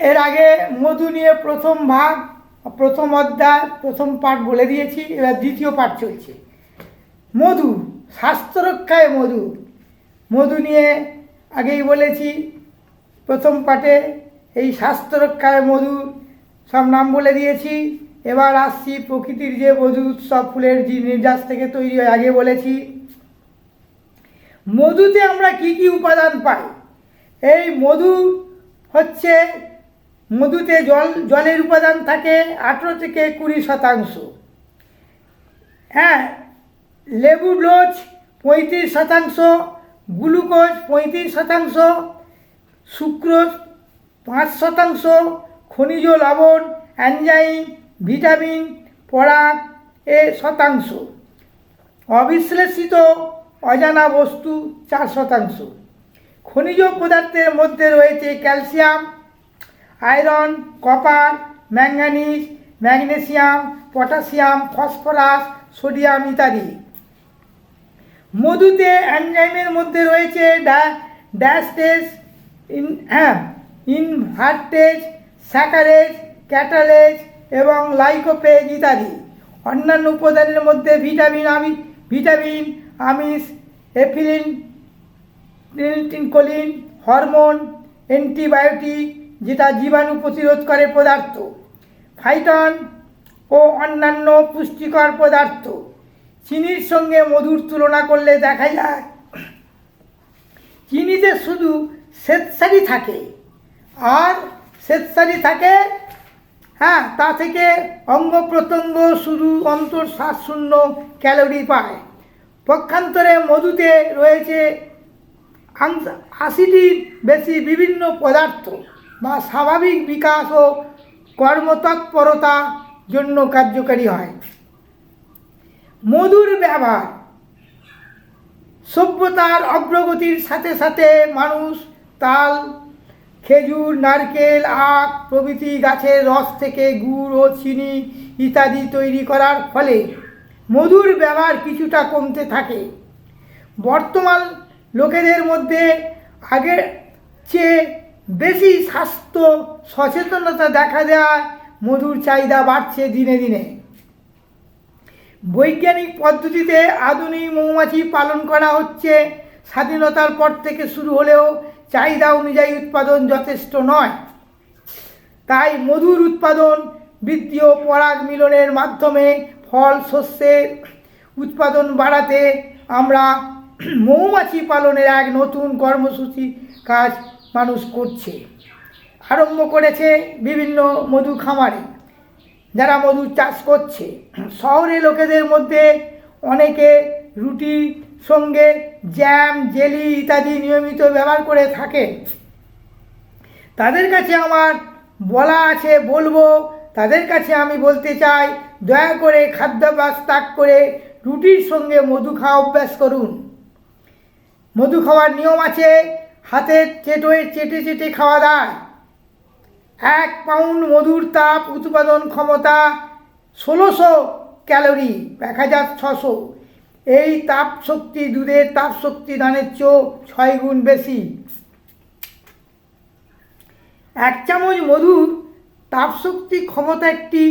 এর আগে মধু নিয়ে প্রথম ভাগ, প্রথম অধ্যায়, প্রথম পাঠ বলে দিয়েছি। এবার দ্বিতীয় পাঠ চলছে। মধু, স্বাস্থ্য রক্ষায় মধু। মধু নিয়ে আগেই বলেছি প্রথম পাঠে। এই স্বাস্থ্য রক্ষায় মধু সব নাম বলে দিয়েছি। এবার আসছি প্রকৃতির যে মধু উৎসব ফুলের যে নির্যাস থেকে তৈরি হয়, আগে বলেছি। মধুতে আমরা কি কি উপাদান পাই? এই মধু হচ্ছে, মধুতে জলের উপাদান থাকে 18 থেকে 20%। হ্যাঁ, লেবুর রস 35%, গ্লুকোজ 35%, সুক্রোজ 5%, খনিজ লবণ, এনজাইম, ভিটামিন, পরাগ 1%, অবিশ্লেষিত অজানা বস্তু 4%। খনিজ পদার্থের মধ্যে রয়েছে calcium, iron, copper, manganese, magnesium, potassium, phosphorus, sodium ইত্যাদি। মধুতে এনজাইমের মধ্যে রয়েছে ডায়াস্টেজ, ইনভার্টেজ, স্যাকারেজ, ক্যাটালেজ এবং লাইকোপেজ ইত্যাদি। অন্যান্য উপাদানের মধ্যে ভিটামিন, আমিষ, এথিলিন হরমোন, অ্যান্টিবায়োটিক যেটা জীবাণু প্রতিরোধ করে পদার্থ, ফাইটন ও অন্যান্য পুষ্টিকর পদার্থ। চিনির সঙ্গে মধুর তুলনা করলে দেখা যায় চিনিতে শুধু শ্বেতসারি থাকে, আর শ্বেতসারি থাকে, হ্যাঁ, তা থেকে অঙ্গ প্রত্যঙ্গ শুধু অন্তঃশ্বাস শূন্য ক্যালোরি পায়। পক্ষান্তরে মধুতে রয়েছে 80টির বেশি বিভিন্ন পদার্থ বা স্বাভাবিক বিকাশ ও কর্মতৎপরতা জন্য কার্যকারী হয়। মধুর ব্যবহার। সভ্যতার অগ্রগতির সাথে সাথে মানুষ তাল, খেজুর, নারকেল, আখ প্রভৃতি গাছের রস থেকে গুড় ও চিনি ইত্যাদি তৈরি করার ফলে মধুর ব্যবহার কিছুটা কমতে থাকে। বর্তমান লোকেদের মধ্যে আগের চেয়ে বেশি স্বাস্থ্য সচেতনতা দেখা দেওয়ায় মধুর চাহিদা বাড়ছে দিনে দিনে। বৈজ্ঞানিক পদ্ধতিতে আধুনিক মৌমাছি পালন করা হচ্ছে। স্বাধীনতার পর থেকে শুরু হলেও চাহিদা অনুযায়ী উৎপাদন যথেষ্ট নয়। তাই মধুর উৎপাদন বৃদ্ধি ও পরাগ মিলনের মাধ্যমে ফল শস্যের উৎপাদন বাড়াতে আমরা মৌমাছি পালনের এক নতুন কর্মসূচি কাজ মানুষ করছে, আরম্ভ করেছে বিভিন্ন মধু খামারে যারা মধু চাষ করছে। শহরে লোকেদের মধ্যে অনেকে রুটির সঙ্গে জ্যাম, জেলি ইত্যাদি নিয়মিত ব্যবহার করে থাকে। তাদের কাছে আমার বলা আছে, বলবো, তাদের কাছে আমি বলতে চাই, দয়া করে খাদ্যাভ্যাস ত্যাগ করে রুটির সঙ্গে মধু খাওয়া অভ্যাস করুন। মধু খাওয়ার নিয়ম আছে। হাতে চেটে চেটে খাওয়া যায়। 1 পাউন্ড মধুর তাপ উৎপাদন ক্ষমতা 1600 ক্যালোরি, 1600। এই তাপ শক্তি দুধের তাপ শক্তি দানের চেয়েও 6 গুণ বেশি। 1 চামচ মধুর তাপশক্তি ক্ষমতা একটি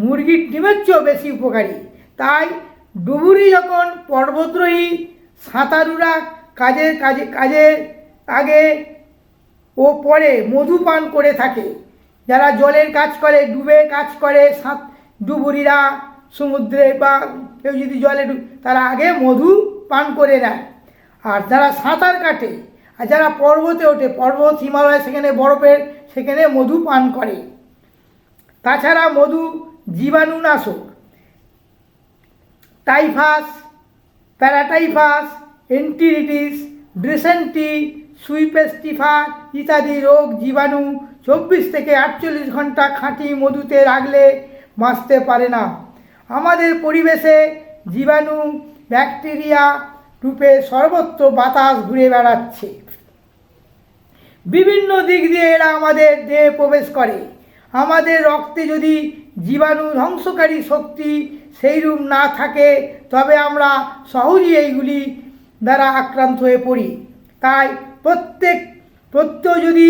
মুরগির ডিমের চেয়েও বেশি উপকারী। তাই ডুবুরি যখন পর্বতারোহী সাঁতারুরা কাজের আগে ও পরে মধু পান করে থাকে। যারা জলের কাজ করে, ডুবে কাজ করে, ডুবুরিরা সমুদ্রে বা কেউ যদি জলে তারা আগে মধু পান করে নেয়। আর যারা সাঁতার কাটে আর যারা পর্বতে ওঠে, পর্বত হিমালয় সেখানে বরফের, সেখানে মধু পান করে। তাছাড়া মধু জীবাণুনাশক। টাইফাস, প্যারাটাইফাস, এন্টেরিটিস, ডিসেন্ট্রি, সুইপেস্টিফার ইত্যাদি রোগ জীবাণু 24 থেকে 48 ঘন্টা খাঁটি মধুতে রাখলে বাঁচতে পারে না। আমাদের পরিবেশে জীবাণু, ব্যাকটেরিয়া রূপে সর্বত্র বাতাস ঘুরে বেড়াচ্ছে। বিভিন্ন দিক দিয়ে এরা আমাদের দেহে প্রবেশ করে। আমাদের রক্তে যদি জীবাণু ধ্বংসকারী শক্তি সেইরূপ না থাকে তবে আমরা সহজেই এইগুলি দ্বারা আক্রান্ত হয়ে পড়ি। তাই প্রত্যেক যদি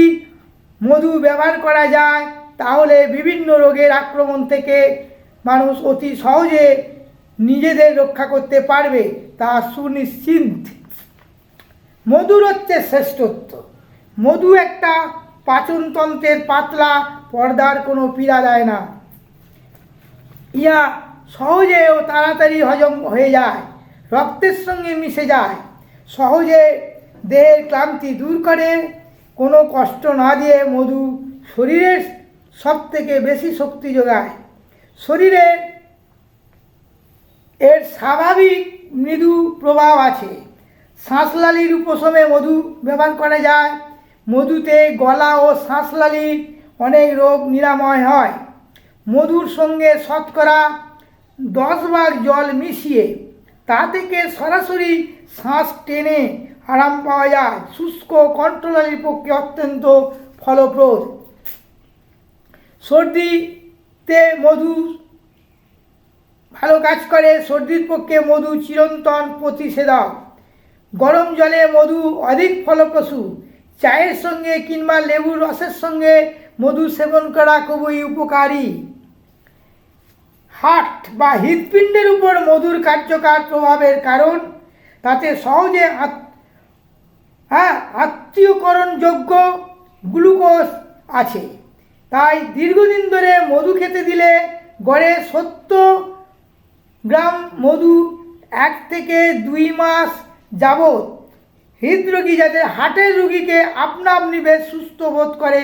মধু ব্যবহার করা যায় তাহলে বিভিন্ন রোগের আক্রমণ থেকে মানুষ অতি সহজে নিজেদের রক্ষা করতে পারবে, তা সুনিশ্চিত। মধুর হচ্ছে শ্রেষ্ঠত্ব। মধু একটা পাচনতন্ত্রের পাতলা পর্দার কোনো পীড়া দেয় না। ইয়া সহজে ও তাড়াতাড়ি হজম হয়ে যায়, রক্তের সঙ্গে মিশে যায়, সহজে দেহের ক্লান্তি দূর করে। কোনো কষ্ট না দিয়ে মধু শরীরের সবথেকে বেশি শক্তি যোগায়। শরীরের এর স্বাভাবিক মৃদু প্রভাব আছে। শ্বাসনালীর উপশমে মধু ব্যবহার করা যায়। মধুতে গলা ও শ্বাসনালীর অনেক রোগ নিরাময় হয়। মধুর সঙ্গে শতকরা 10 ভাগ জল মিশিয়ে তা থেকে সরাসরি শ্বাস টেনে আরাম পাওয়া যায়। শুষ্ক কণ্ঠনালীর পক্ষে অত্যন্ত ফলপ্রদ। সর্দিতে মধু ভালো কাজ করে। সর্দির পক্ষে মধু চিরন্তন প্রতিষেধক। গরম জলে মধু অধিক ফলপ্রসূ। চায়ের সঙ্গে কিংবা লেবুর রসের সঙ্গে মধু সেবন করা খুবই উপকারী। হার্ট বা হৃৎপিণ্ডের উপর মধুর কার্যকর প্রভাবের কারণ তাতে সহজে আত্মীয়করণযোগ্য গ্লুকোজ আছে। তাই দীর্ঘদিন ধরে মধু খেতে দিলে গড়ে 70 গ্রাম মধু 1 থেকে 2 মাস যাবৎ হৃদরোগী, যাদের হার্টের রোগীকে আপনা আপনি বেশ সুস্থ বোধ করে,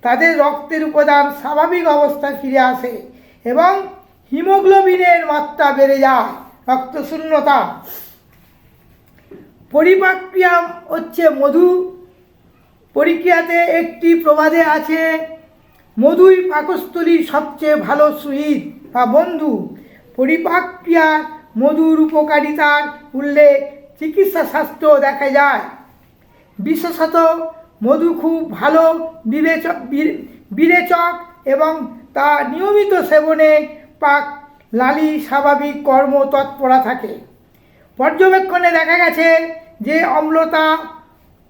তাদের রক্তের উপাদান স্বাভাবিক অবস্থায় ফিরে আসে এবং হিমোগ্লোবিনের মাত্রা বেড়ে যায়। রক্তশূন্যতা পরিপাক্রিয়া হচ্ছে মধু পরিক্রিয়াতে একটি প্রবাদে আছে, মধুই পাকস্থলীর সবচেয়ে ভালো সুহৃদ বা বন্ধু। পরিপাক্রিয়া মধুর উপকারিতার উল্লেখ চিকিৎসা শাস্ত্র দেখা যায়। বিশেষত মধু খুব ভালো বিরেচক এবং তা নিয়মিত সেবনে পাক নালী স্বাভাবিক কর্ম তৎপরা থাকে। পর্যবেক্ষণে দেখা গেছে যে অম্লতা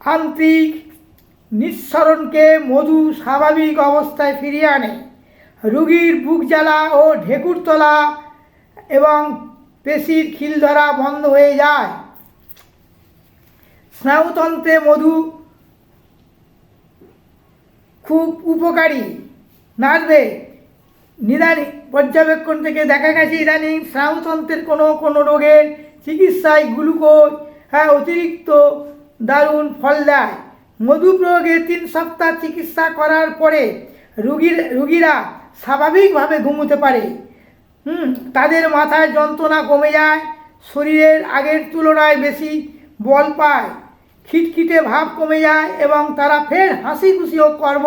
আন্তরিক নিঃসরণকে মধু স্বাভাবিক অবস্থায় ফিরিয়ে আনে। রোগীর বুক জ্বালা ও ঢেকুর তোলা এবং পেশির খিল ধরা বন্ধ হয়ে যায়। স্নায়ুতন্ত্রে মধু খুব উপকারী। নার্ভে নিদানিক পর্যবেক্ষণ থেকে দেখা গেছে ইদানিং স্নায়ুতন্ত্রের কোনো রোগের চিকিৎসায় গ্লুকোজ অতিরিক্ত দারুণ ফল দেয়। মধু প্রয়োগে 3 সপ্তাহ চিকিৎসা করার পরে রোগীরা স্বাভাবিকভাবে ঘুমোতে পারে। তাদের মাথায় যন্ত্রণা কমে যায়, শরীরের আগের তুলনায় বেশি বল পায়, খিটখিটে ভাব কমে যায় এবং তারা ফের হাসি খুশি ও কর্ম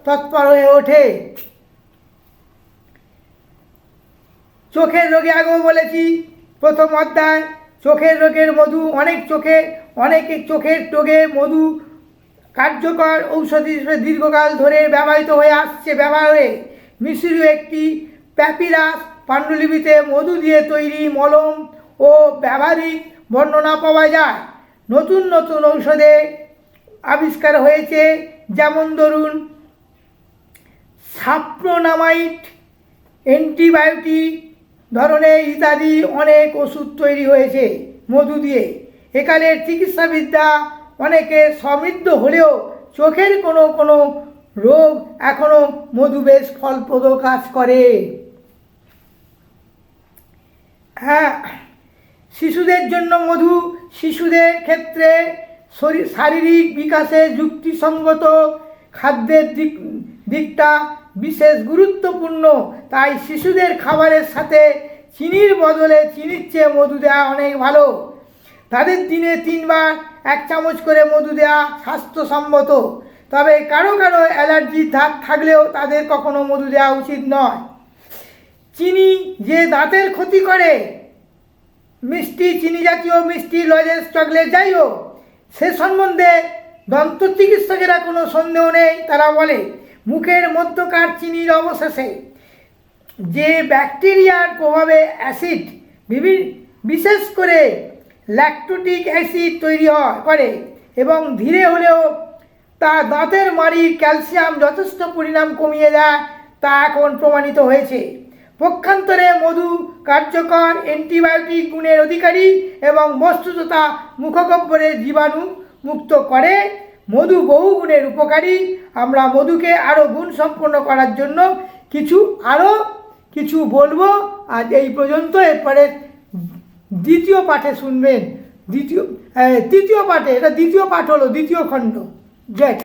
তৎপর হয়ে ওঠে। চোখের রোগে আগেও বলেছি প্রথম অধ্যায়, চোখের রোগের মধু অনেকে চোখের রোগে মধু কার্যকর ঔষধ হিসেবে দীর্ঘকাল ধরে ব্যবহৃত হয়ে আসছে। ব্যবহারে মিশরীয় একটি প্যাপিরাস পাণ্ডুলিপিতে মধু দিয়ে তৈরি মলম ও ব্যবহারিক বর্ণনা পাওয়া যায়। নতুন নতুন ঔষধে আবিষ্কার হয়েছে, যেমন ধরুন সাপ্রোনামাইড, অ্যান্টিবায়োটিক ধরনের ইত্যাদি অনেক ওষুধ তৈরি হয়েছে মধু দিয়ে। একালের চিকিৎসাবিদ্যা অনেকে সমৃদ্ধ হলেও চোখের কোনো রোগ এখনও মধু বেশ ফলপ্রদ কাজ করে। শিশুদের জন্য মধু শিশুদের ক্ষেত্রে শারীরিক বিকাশে যুক্তিসঙ্গত খাদ্যের দিকটা বিশেষ গুরুত্বপূর্ণ। তাই শিশুদের খাবারের সাথে চিনির বদলে চিনির চেয়ে মধু দেওয়া অনেক ভালো। তাদের দিনে 3 বার 1 চামচ করে মধু দেওয়া স্বাস্থ্যসম্মত। তবে কারো অ্যালার্জি থাকলেও তাদের কখনো মধু দেওয়া উচিত নয়। চিনি যে দাঁতের ক্ষতি করে, মিষ্টি, চিনি জাতীয় মিষ্টি, লজেন্স, চকলেট যাই হোক, সে সম্বন্ধে দন্ত চিকিৎসকেরা কোনো সন্দেহ নেই। তারা বলে মুখের মধ্যকার চিনির অবশেষে যে ব্যাকটেরিয়ার প্রভাবে অ্যাসিড, বিশেষ করে ল্যাকটোটিক অ্যাসিড তৈরি করে এবং ধীরে হলেও তা দাঁতের মাড়ির ক্যালসিয়াম যথেষ্ট পরিমাণ কমিয়ে দেয়, তা এখন প্রমাণিত হয়েছে। পক্ষান্তরে মধু কার্যকর অ্যান্টিবায়োটিক গুণের অধিকারী এবং বস্তুততা মুখগহ্বরের জীবাণু মুক্ত করে। মধু বহু গুণের উপকারী। আমরা মধুকে আরও গুণ সম্পন্ন করার জন্য কিছু বলবো। আজ এই পর্যন্ত। এরপরে দ্বিতীয় পাঠে শুনবেন, তৃতীয় পাঠে, এটা দ্বিতীয় পাঠ হলো, দ্বিতীয় খণ্ড। জয়।